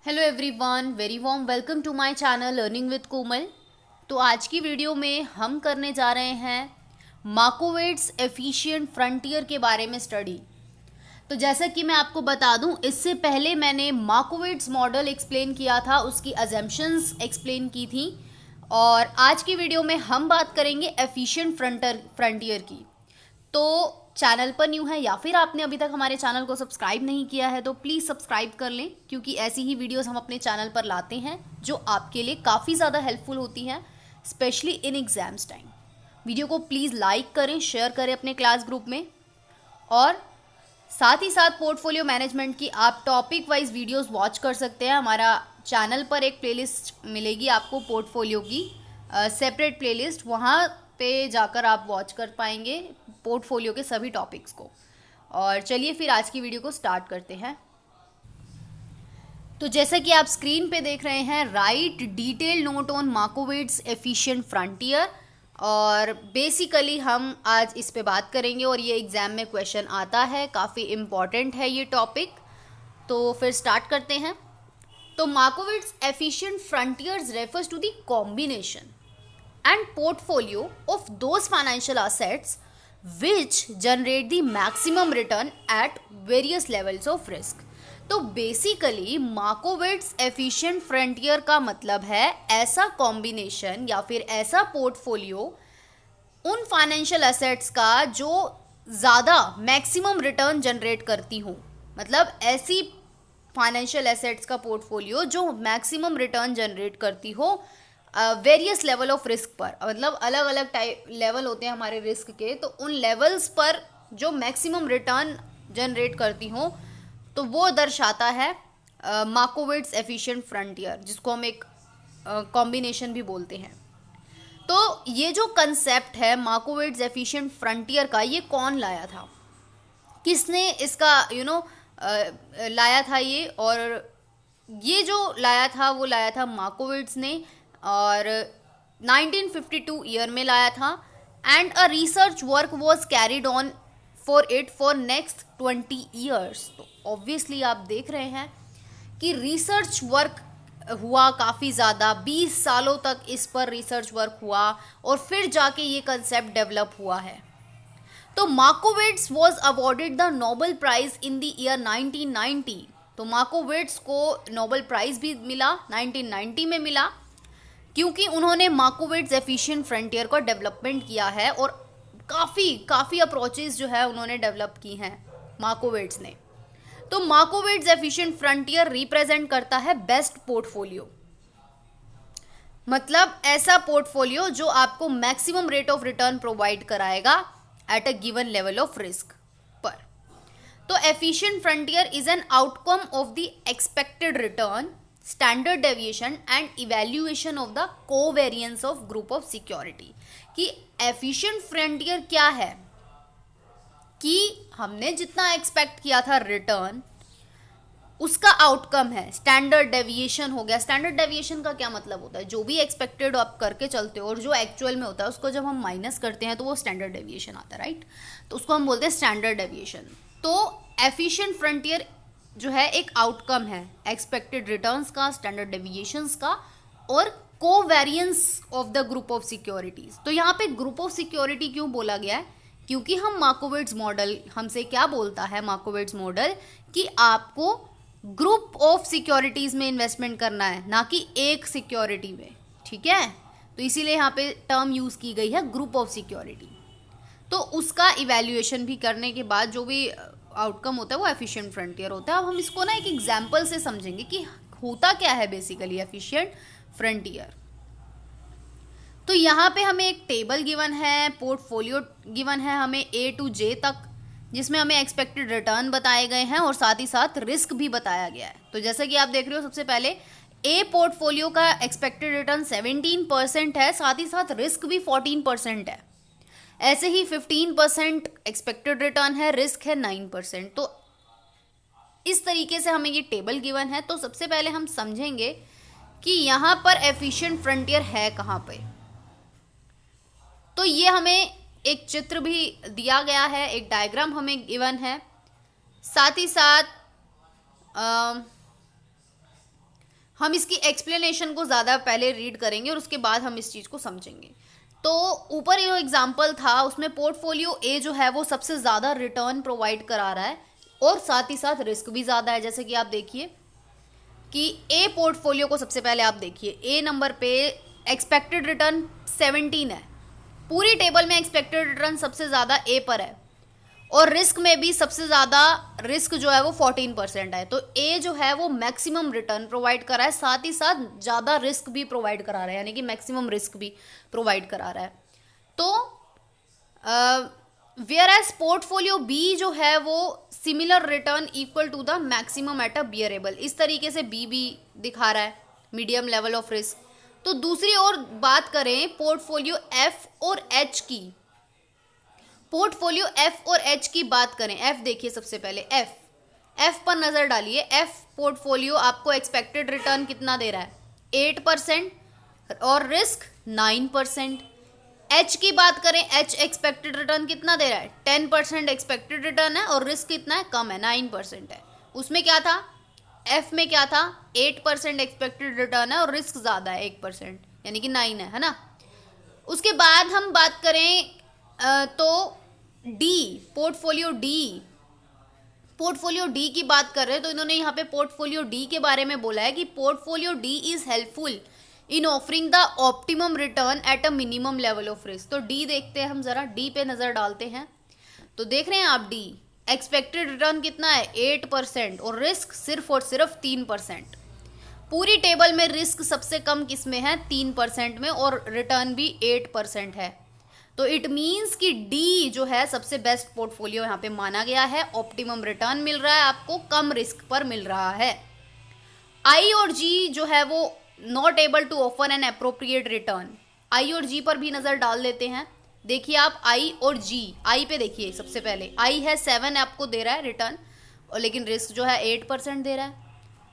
Hello everyone, very warm welcome to my channel learning with Komal. तो आज की video में हम करने जा रहे हैं मार्कोवेट्स एफिशिएंट फ्रंटियर के बारे में स्टडी। तो जैसा कि मैं आपको बता दूं, इससे पहले मैंने मार्कोवेट्स मॉडल एक्सप्लेन किया था, उसकी अजम्पशंस एक्सप्लेन की थी। और आज की वीडियो में हम बात करेंगे एफिशिएंट फ्रंटियर की। तो चैनल पर न्यू है या फिर आपने अभी तक हमारे चैनल को सब्सक्राइब नहीं किया है तो प्लीज़ सब्सक्राइब कर लें, क्योंकि ऐसी ही वीडियोस हम अपने चैनल पर लाते हैं जो आपके लिए काफ़ी ज़्यादा हेल्पफुल होती हैं, specially in exams time. Video को प्लीज़ लाइक करें, शेयर करें अपने क्लास ग्रुप में। और साथ ही साथ पोर्टफोलियो मैनेजमेंट की आप टॉपिक वाइज वीडियोस वॉच कर सकते हैं। हमारा चैनल पर एक प्लेलिस्ट मिलेगी आपको पोर्टफोलियो की, सेपरेट प्लेलिस्ट, वहाँ पे जाकर आप वॉच कर पाएंगे पोर्टफोलियो के सभी टॉपिक्स को। और चलिए फिर आज की वीडियो को स्टार्ट करते हैं। तो जैसा कि आप स्क्रीन पे देख रहे हैं, right detail note on Markowitz efficient frontier. और बेसिकली हम आज इस पे बात करेंगे और ये एग्जाम में क्वेश्चन आता है, काफ़ी इम्पॉर्टेंट है ये टॉपिक। तो फिर स्टार्ट करते हैं। तो Markowitz efficient frontiers refers to the combination and portfolio of those financial assets which generate the maximum return at various levels of risk। तो बेसिकली मार्कोवेट्स एफिशिएंट फ्रंटियर का मतलब है ऐसा कॉम्बिनेशन या फिर ऐसा पोर्टफोलियो उन फाइनेंशियल एसेट्स का जो ज़्यादा मैक्सिमम रिटर्न जनरेट करती हो। मतलब ऐसी फाइनेंशियल एसेट्स का पोर्टफोलियो जो मैक्सिमम रिटर्न जनरेट करती हो वेरियस लेवल ऑफ रिस्क पर। मतलब अलग अलग टाइप लेवल होते हैं हमारे रिस्क के, तो उन लेवल्स पर जो मैक्सिमम रिटर्न जनरेट करती हो, तो वो दर्शाता है मार्कोवेट्स एफिशिएंट फ्रंटियर, जिसको हम एक कॉम्बिनेशन भी बोलते हैं। तो ये जो कंसेप्ट है मार्कोवेट्स एफिशिएंट फ्रंटियर का, ये कौन लाया था, किसने इसका लाया था ये? और ये जो लाया था वो लाया था मार्कोवेट्स ने, और 1952 ईयर में लाया था। And a research work was carried on for it for next 20 years. तो ऑब्वियसली आप देख रहे हैं कि रिसर्च वर्क हुआ काफ़ी ज़्यादा, 20 सालों तक इस पर रिसर्च वर्क हुआ और फिर जाके ये कंसेप्ट डेवलप हुआ है। तो Markowitz was awarded the Nobel Prize in the year 1990। तो मार्कोवेट्स को नोबेल प्राइज भी मिला, 1990 में मिला, क्योंकि उन्होंने मार्कोवेट्स एफिशिएंट फ्रंटियर का डेवलपमेंट किया है। और काफ़ी अप्रोचेस जो है उन्होंने डेवलप की हैं मार्कोवेट्स ने। तो मार्कोवेट्स एफिशिएंट फ्रंटियर रिप्रेजेंट करता है बेस्ट पोर्टफोलियो, मतलब ऐसा पोर्टफोलियो जो आपको maximum rate of return provide कराएगा at a given level of risk पर। तो efficient frontier is an outcome of the expected return, standard deviation and evaluation of the covariance of group of security. कि efficient frontier क्या है, कि हमने जितना expect किया था रिटर्न, उसका आउटकम है स्टैंडर्ड डेविएशन हो गया। स्टैंडर्ड डेविएशन का क्या मतलब होता है? जो भी एक्सपेक्टेड आप करके चलते हो और जो एक्चुअल में होता है उसको जब हम माइनस करते हैं तो वो स्टैंडर्ड डेविएशन आता है, राइट? तो उसको हम बोलते हैं स्टैंडर्ड डेविएशन। तो एफिशिएंट फ्रंटियर जो है एक आउटकम है एक्सपेक्टेड रिटर्न्स का, स्टैंडर्ड डेविएशंस का और covariance of the group of securities. तो यहाँ पे ग्रुप ऑफ सिक्योरिटी क्यों बोला गया है? क्योंकि हम मार्कोवेट्स मॉडल हमसे क्या बोलता है, मार्कोवेट्स मॉडल, कि आपको ग्रुप ऑफ सिक्योरिटीज में इन्वेस्टमेंट करना है, ना कि एक सिक्योरिटी में। ठीक है, तो इसीलिए यहाँ पे टर्म यूज की गई है ग्रुप ऑफ सिक्योरिटी। तो उसका इवैल्यूएशन भी करने के बाद जो भी आउटकम होता है वो एफिशिएंट फ्रंटियर होता है। अब हम इसको ना एक एग्जाम्पल से समझेंगे कि होता क्या है बेसिकली एफिशिएंट फ्रंटियर। तो यहाँ पे हमें एक टेबल गिवन है, पोर्टफोलियो गिवन है हमें A to J तक, जिसमें हमें एक्सपेक्टेड रिटर्न बताए गए हैं और साथ ही साथ रिस्क भी बताया गया है। तो जैसा कि आप देख रहे हो, सबसे पहले A पोर्टफोलियो का एक्सपेक्टेड रिटर्न 17% है, साथ ही साथ रिस्क भी 14% है। ऐसे ही 15% एक्सपेक्टेड रिटर्न है, रिस्क है 9%। तो इस तरीके से हमें ये टेबल गिवन है। तो सबसे पहले हम समझेंगे कि यहाँ पर एफिशिएंट फ्रंटियर है कहाँ पे। तो ये हमें एक चित्र भी दिया गया है, एक डायग्राम हमें गिवन है, साथ ही साथ हम इसकी एक्सप्लेनेशन को ज़्यादा पहले रीड करेंगे और उसके बाद हम इस चीज़ को समझेंगे। तो ऊपर जो एग्जाम्पल था उसमें पोर्टफोलियो ए जो है वो सबसे ज़्यादा रिटर्न प्रोवाइड करा रहा है और साथ ही साथ रिस्क भी ज़्यादा है। जैसे कि आप देखिए कि ए पोर्टफोलियो को सबसे पहले आप देखिए, ए नंबर पे एक्सपेक्टेड रिटर्न 17 है। पूरी टेबल में एक्सपेक्टेड रिटर्न सबसे ज़्यादा ए पर है और रिस्क में भी सबसे ज़्यादा रिस्क जो है वो 14% है। तो ए जो है वो मैक्सिमम रिटर्न प्रोवाइड करा है, साथ ही साथ ज़्यादा रिस्क भी प्रोवाइड करा रहा है, यानी कि मैक्सिमम रिस्क भी प्रोवाइड करा रहा है। तो वेयर एज पोर्टफोलियो बी जो है वो similar return equal to the maximum at a bearable, इस तरीके से बी भी दिखा रहा है, मीडियम लेवल ऑफ रिस्क। तो दूसरी ओर बात करें पोर्टफोलियो एफ और एच की, पोर्टफोलियो एफ और एच की बात करें, एफ देखिए सबसे पहले, एफ पर नजर डालिए। एफ पोर्टफोलियो आपको एक्सपेक्टेड रिटर्न कितना दे रहा है, 8% और रिस्क 9%। एच की बात करें, एच एक्सपेक्टेड रिटर्न कितना दे रहा है, 10% एक्सपेक्टेड रिटर्न है और रिस्क कितना है, कम है, 9% है। उसमें क्या था, एफ में क्या था, 8% एक्सपेक्टेड रिटर्न है और रिस्क ज्यादा है 1%, यानी कि 9 है ना। उसके बाद हम बात करें तो डी, पोर्टफोलियो डी की बात कर रहे हैं। तो इन्होंने यहाँ पे पोर्टफोलियो डी के बारे में बोला है कि portfolio D is helpful in offering the optimum return at a minimum level of risk. तो डी देखते हैं हम जरा, डी पे नजर डालते हैं। तो देख रहे हैं आप, डी एक्सपेक्टेड रिटर्न कितना है, 8% और रिस्क सिर्फ और सिर्फ 3%। पूरी टेबल में रिस्क सबसे कम किस में है, 3% में, और रिटर्न भी 8% है। तो इट मीन्स कि डी जो है सबसे बेस्ट पोर्टफोलियो यहाँ पे माना गया है, ऑप्टिमम रिटर्न मिल रहा है आपको, कम रिस्क पर मिल रहा है। आई और जी जो है वो not able to offer an appropriate return, आई और जी पर भी नजर डाल लेते हैं। देखिए आप आई और जी, आई पे देखिए सबसे पहले, आई है 7 आपको दे रहा है रिटर्न और लेकिन रिस्क जो है 8% दे रहा है।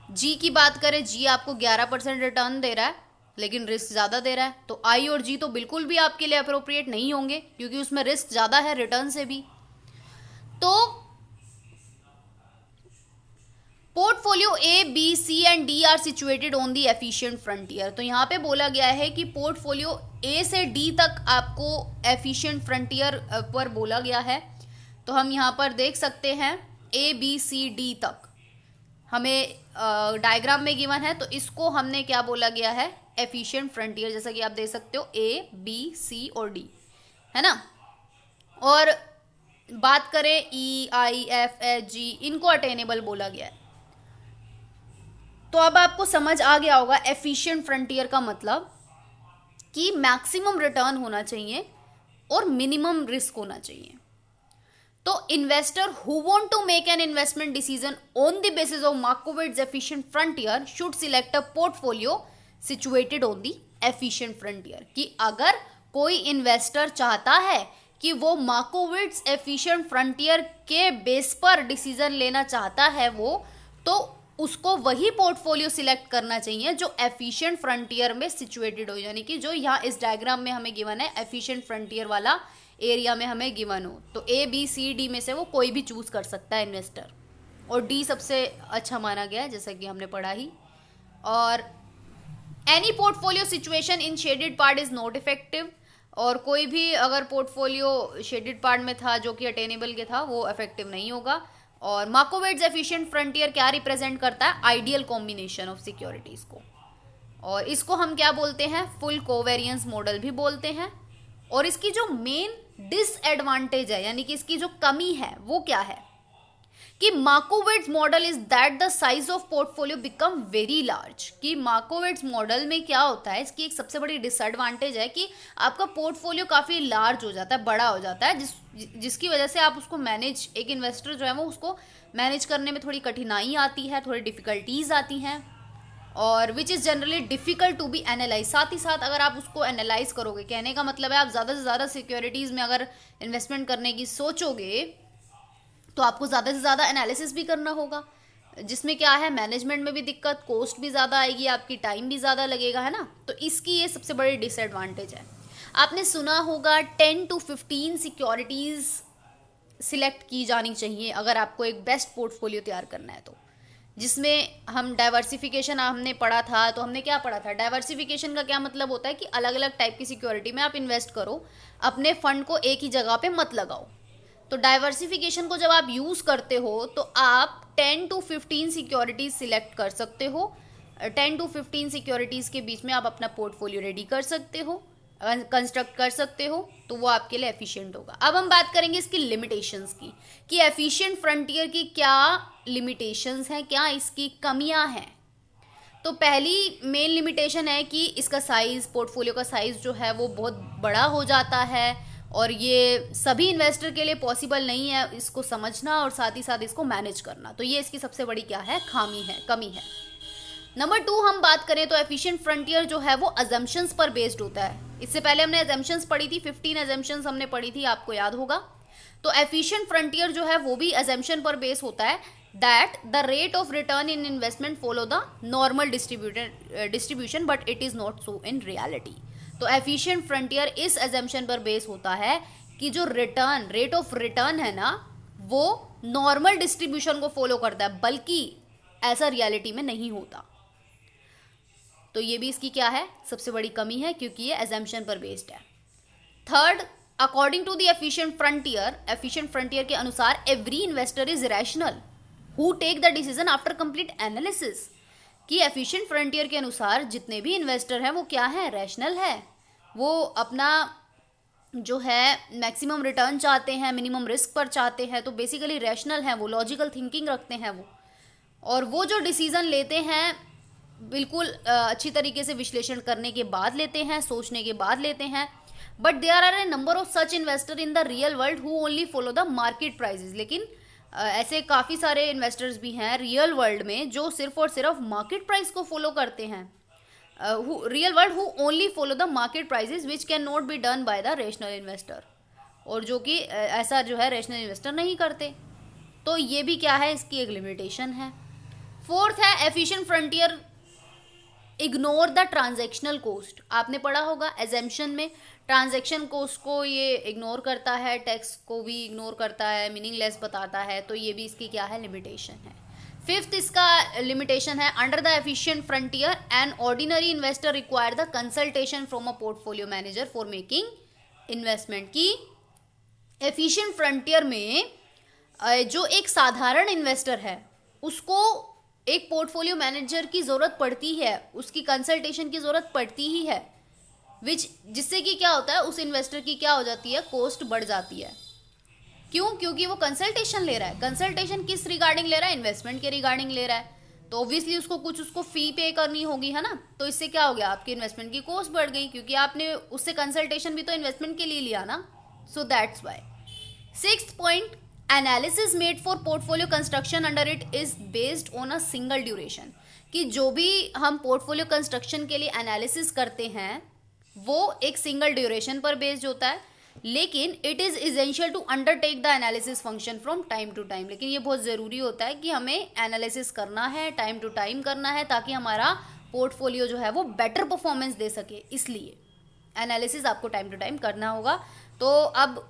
जी की बात करें, जी आपको 11% रिटर्न दे रहा है लेकिन रिस्क ज़्यादा दे रहा है। तो आई और जी तो बिल्कुल भी आपके लिए अप्रोप्रिएट नहीं होंगे क्योंकि उसमें रिस्क ज़्यादा है रिटर्न से भी। तो portfolio A, B, C and D are situated on the efficient frontier. तो यहाँ पे बोला गया है कि पोर्टफोलियो ए से डी तक आपको एफिशिएंट फ्रंटियर पर बोला गया है। तो हम यहाँ पर देख सकते हैं ए, बी, सी, डी तक हमें डायग्राम में गिवन है, तो इसको हमने क्या बोला गया है, एफिशिएंट फ्रंटियर, जैसा कि आप देख सकते हो ए, बी, सी और डी, है ना। और बात करें ई, आई, एफ, एच, जी, इनको अटेनेबल बोला गया है। तो अब आपको समझ आ गया होगा एफिशिएंट फ्रंटियर का मतलब कि मैक्सिमम रिटर्न होना चाहिए और मिनिमम रिस्क होना चाहिए। तो investor who want to make an investment decision on the basis of Markowitz efficient frontier should select a portfolio situated on the efficient frontier. कि अगर कोई इन्वेस्टर चाहता है कि वो मार्कोविट्स एफिशिएंट फ्रंटियर के बेस पर डिसीजन लेना चाहता है वो, तो उसको वही पोर्टफोलियो सिलेक्ट करना चाहिए जो एफिशिएंट फ्रंटियर में सिचुएटेड हो, यानी कि जो यहाँ इस डायग्राम में हमें गिवन है एफिशिएंट फ्रंटियर वाला एरिया में हमें गिवन हो। तो ए, बी, सी, डी में से वो कोई भी चूज कर सकता है इन्वेस्टर, और डी सबसे अच्छा माना गया है जैसा कि हमने पढ़ा ही। और any portfolio situation in shaded part is not effective, और कोई भी अगर पोर्टफोलियो शेडेड पार्ट में था जो कि अटेनेबल के था वो इफेक्टिव नहीं होगा। और मार्कोविट्स एफिशिएंट फ्रंटियर क्या रिप्रेजेंट करता है, आइडियल कॉम्बिनेशन ऑफ सिक्योरिटीज को, और इसको हम क्या बोलते हैं, फुल कोवेरियंस मॉडल भी बोलते हैं। और इसकी जो मेन डिसएडवांटेज है, यानी कि इसकी जो कमी है वो क्या है कि मार्कोविट्स model is that the size of portfolio become very large. कि मार्कोविट्स मॉडल में क्या होता है, इसकी एक सबसे बड़ी डिसएडवांटेज है कि आपका पोर्टफोलियो काफ़ी लार्ज हो जाता है, बड़ा हो जाता है, जिसकी वजह से आप उसको मैनेज, एक इन्वेस्टर जो है वो उसको मैनेज करने में थोड़ी कठिनाई आती है, थोड़ी डिफिकल्टीज आती हैं, और which is generally difficult to be analyse. साथ ही साथ अगर आप उसको एनालाइज करोगे, कहने का मतलब है आप ज़्यादा से ज़्यादा सिक्योरिटीज़ में अगर इन्वेस्टमेंट करने की सोचोगे तो आपको ज़्यादा से ज़्यादा एनालिसिस भी करना होगा, जिसमें क्या है, मैनेजमेंट में भी दिक्कत, कॉस्ट भी ज़्यादा आएगी, आपकी टाइम भी ज़्यादा लगेगा, है ना। तो इसकी ये सबसे बड़ी डिसएडवांटेज है। आपने सुना होगा 10 to 15 सिक्योरिटीज़ सिलेक्ट की जानी चाहिए अगर आपको एक बेस्ट पोर्टफोलियो तैयार करना है। तो जिसमें हम डाइवर्सिफिकेशन हमने पढ़ा था। तो हमने क्या पढ़ा था, डाइवर्सिफिकेशन का क्या मतलब होता है कि अलग अलग टाइप की सिक्योरिटी में आप इन्वेस्ट करो, अपने फंड को एक ही जगह पे मत लगाओ। तो डाइवर्सिफिकेशन को जब आप यूज़ करते हो तो आप 10 to 15 सिक्योरिटीज सिलेक्ट कर सकते हो। 10 to 15 सिक्योरिटीज़ के बीच में आप अपना पोर्टफोलियो रेडी कर सकते हो, कंस्ट्रक्ट कर सकते हो, तो वो आपके लिए एफिशिएंट होगा। अब हम बात करेंगे इसकी लिमिटेशंस की, कि एफिशिएंट फ्रंटियर की क्या लिमिटेशंस हैं, क्या इसकी कमियां हैं। तो पहली मेन लिमिटेशन है कि इसका साइज़, पोर्टफोलियो का साइज़ जो है वो बहुत बड़ा हो जाता है, और ये सभी इन्वेस्टर के लिए पॉसिबल नहीं है इसको समझना और साथ ही साथ इसको मैनेज करना। तो ये इसकी सबसे बड़ी क्या है, खामी है, कमी है। नंबर 2 हम बात करें तो एफिशिएंट फ्रंटियर जो है वो अजम्पशंस पर बेस्ड होता है। इससे पहले हमने अजम्पशंस पढ़ी थी, 15 अजम्पशंस हमने पढ़ी थी, आपको याद होगा। तो एफिशिएंट फ्रंटियर जो है वो भी अजम्पशन पर बेस होता है, that the rate of return in investment follow the normal distribution but it is not so in reality. तो एफिशिएंट फ्रंटियर इस अजम्पशन पर बेस होता है कि जो रिटर्न, रेट ऑफ रिटर्न है ना, वो नॉर्मल डिस्ट्रीब्यूशन को फॉलो करता है, बल्कि ऐसा रियलिटी में नहीं होता। तो ये भी इसकी क्या है, सबसे बड़ी कमी है, क्योंकि ये अजम्पशन पर बेस्ड है। Third, according to the efficient frontier के अनुसार every investor is rational who take the decision after complete analysis. कि एफिशिएंट फ्रंटियर के अनुसार जितने भी इन्वेस्टर हैं वो क्या है, रैशनल है। वो अपना जो है मैक्सिमम रिटर्न चाहते हैं, मिनिमम रिस्क पर चाहते हैं, तो बेसिकली रैशनल है वो, लॉजिकल थिंकिंग रखते हैं वो, और वो जो डिसीजन लेते हैं बिल्कुल अच्छी तरीके से विश्लेषण करने के बाद लेते हैं, सोचने के बाद लेते हैं। But there are a number of such investor in the real world who only follow the market prices. लेकिन ऐसे काफ़ी सारे इन्वेस्टर्स भी हैं रियल वर्ल्ड में जो सिर्फ और सिर्फ मार्केट प्राइस को फॉलो करते हैं। Real world who only follow the market prices which can not be done by the rational investor, और जो कि ऐसा जो है रेशनल इन्वेस्टर नहीं करते। तो ये भी क्या है, इसकी एक लिमिटेशन है। फोर्थ है, efficient frontier ignore the transactional cost. आपने पढ़ा होगा एजम्पशन में ट्रांजैक्शन कोस्ट को ये इग्नोर करता है, टैक्स को भी इग्नोर करता है, मीनिंगलेस बताता है। तो ये भी इसकी क्या है, लिमिटेशन है। फिफ्थ इसका लिमिटेशन है, under the efficient frontier an ordinary investor require the consultation from a portfolio manager for making investment. की एफिशिएंट फ्रंटियर में जो एक साधारण इन्वेस्टर है उसको एक पोर्टफोलियो मैनेजर की ज़रूरत पड़ती है, उसकी कंसल्टेशन की ज़रूरत पड़ती ही है, जिससे कि क्या होता है, उस इन्वेस्टर की क्या हो जाती है, कॉस्ट बढ़ जाती है। क्यों? क्योंकि वो कंसल्टेशन ले रहा है। कंसल्टेशन किस रिगार्डिंग ले रहा है, इन्वेस्टमेंट के रिगार्डिंग ले रहा है, तो ऑब्वियसली उसको फ़ी पे करनी होगी, है ना। तो इससे क्या हो गया, आपकी इन्वेस्टमेंट की कॉस्ट बढ़ गई, क्योंकि आपने उससे कंसल्टेशन भी तो इन्वेस्टमेंट के लिए लिया ना। So that's why. Sixth point, analysis made for portfolio construction under it is based on a single duration. कि जो भी हम पोर्टफोलियो कंस्ट्रक्शन के लिए एनालिसिस करते हैं वो एक सिंगल ड्यूरेशन पर बेस्ड होता है, लेकिन it is essential to undertake the analysis function from time to time. लेकिन ये बहुत ज़रूरी होता है कि हमें एनालिसिस करना है, टाइम टू टाइम करना है, ताकि हमारा पोर्टफोलियो जो है वो बेटर परफॉर्मेंस दे सके। इसलिए एनालिसिस आपको टाइम टू टाइम करना होगा। तो अब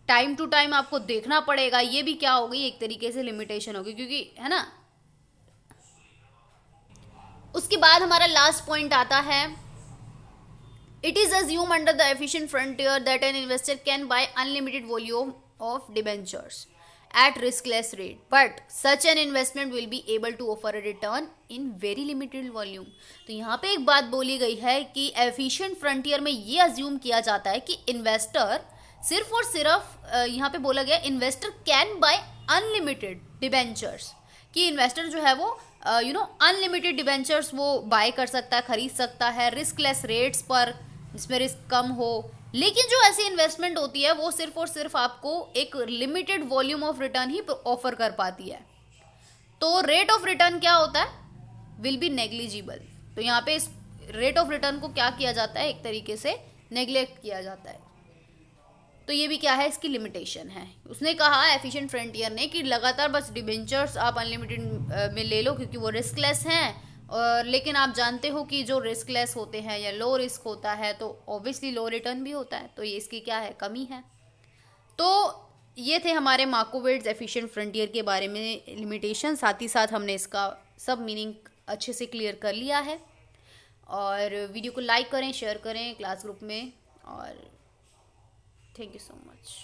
टाइम टू टाइम आपको देखना पड़ेगा, ये भी क्या होगी, एक तरीके से लिमिटेशन होगी, क्योंकि है ना। उसके बाद हमारा लास्ट पॉइंट आता है, it is assume under the efficient frontier that an investor can buy unlimited volume of debentures at riskless rate, but such an investment will be able to offer a return in very limited volume। तो यहाँ पे एक बात बोली गई है कि efficient frontier में ये अज्यूम किया जाता है कि इन्वेस्टर सिर्फ और सिर्फ यहाँ पे बोला गया investor can buy unlimited debentures, कि इन्वेस्टर जो है वो अनलिमिटेड डिबेंचर्स वो बाय कर सकता है, खरीद सकता है रिस्कलेस रेट्स पर, जिसमें रिस्क कम हो। लेकिन जो ऐसी इन्वेस्टमेंट होती है वो सिर्फ और सिर्फ आपको एक limited volume of return he offer कर पाती है। तो रेट ऑफ रिटर्न क्या होता है, विल बी नेग्लिजिबल। तो यहाँ पे इस रेट ऑफ रिटर्न को क्या किया जाता है, एक तरीके से नेग्लेक्ट किया जाता है। तो ये भी क्या है, इसकी लिमिटेशन है। उसने कहा एफिशिएंट फ्रंटियर ने कि लगातार बस डिबेंचर्स आप अनलिमिटेड में ले लो क्योंकि वो रिस्कलेस हैं, और लेकिन आप जानते हो कि जो रिस्कलेस होते हैं या लो रिस्क होता है तो ऑब्वियसली लो रिटर्न भी होता है। तो ये इसकी क्या है, कमी है। तो ये थे हमारे मार्कोवेट्स एफिशिएंट फ्रंटियर के बारे में लिमिटेशन, साथ ही साथ हमने इसका सब मीनिंग अच्छे से क्लियर कर लिया है। और वीडियो को लाइक करें, शेयर करें क्लास ग्रुप में, और थैंक यू सो मच।